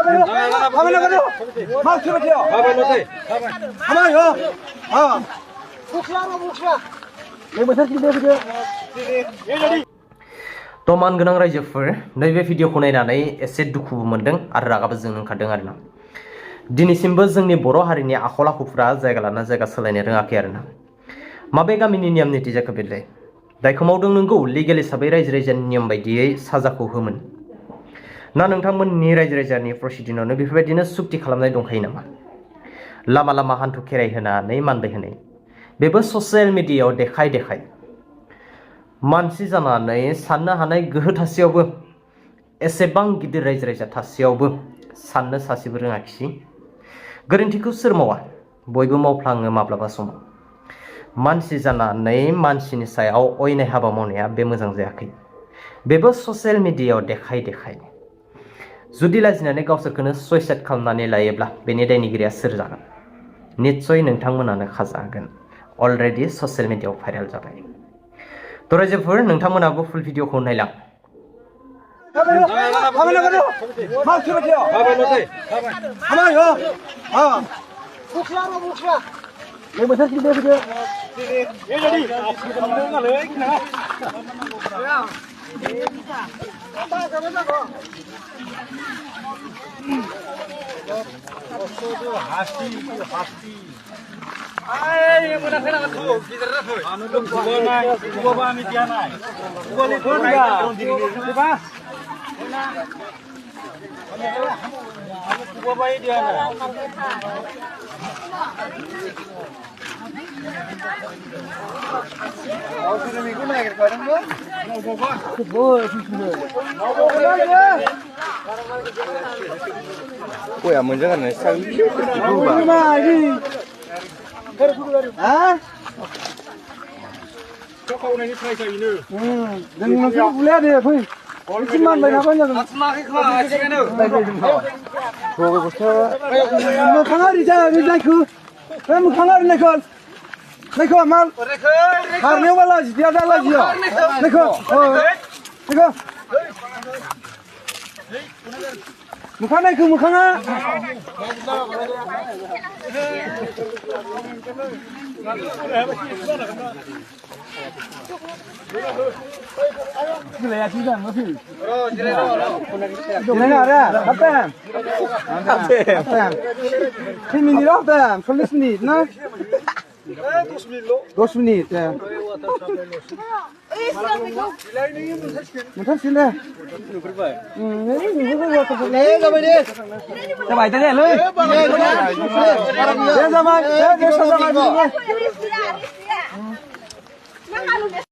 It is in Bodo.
तो मान गोनां रायजोफोर नैबे भिडिअखौ नायनानै एसे दुखुबो मोनदों आरो रागाबो जोंनो ओंखारदों आरोना। दिनैसिमबो जोंनि बर' हारिनि आखल आखुफोरा जायगा लाना जायगा सोलायनो रोङाखै आरोना। माबे गामिनि नियम निति जाखो बेलाय? दायखौ मावदों नंगौ, लिगेल हिसाबै रायजो राजानि नियम बायदियै साजाखौ होमोन। ना नोंथांमोननि रायजो राजानि प्रसिडिंआवनो बेफोरबायदिनो सुक्ति खालामनाय दंखायो नामा? लामा लामा हान्थु खेराइ होनानै मानबाय होनाय बेबो ससियेल मिडियायाव देखाय मानसि जानानै साननो हानाय गोहो थासेयावबो, एसेबां गिदिर रायजो राजा थासेयावबो साननो सासेबो रोङाखिसै। गोरोन्थिखौ सोर मावा? बयबो मावफ्लाङो माब्लाबा समाव। मानसि जानानै मानसिनि सायाव अयनाय हाबा मावनाया बे मोजां जायाखै। बेबो ससियेल मिडियायाव देखाय जुदि लाजिनानै गावसोरखौनो सुइसाइड खालामनानै लायोब्ला बेनि दायनिगिरिया सोर जागोन? निस्सय नोंथांमोनानो खाजागोन। अलरेडि ससियेल मिडियायाव भाइरेल जाबाय। तो रायजोफोर नोंथांमोनाबो फुल भिडिअखौ नायलां। Ôi à mình rất là này sao cho câu này thay sao nữa đừng mà cứ lẽ đi thôi cái man này nào bây giờ cái kho cái nữa đây đừng thôi rồi nó khang đi ra đi đây cứ em khang đi này con này con mal hàng nếu mà là gì ra là gì à này con này con một khang này cứ một khang á cái này là chỉ rằng nó thử dùng cái nào đấy hấp em thì mình đi đó em không biết gì nữa 2 menit ya. Mình xin đây. Cho bài tới đây lên. Ra mai.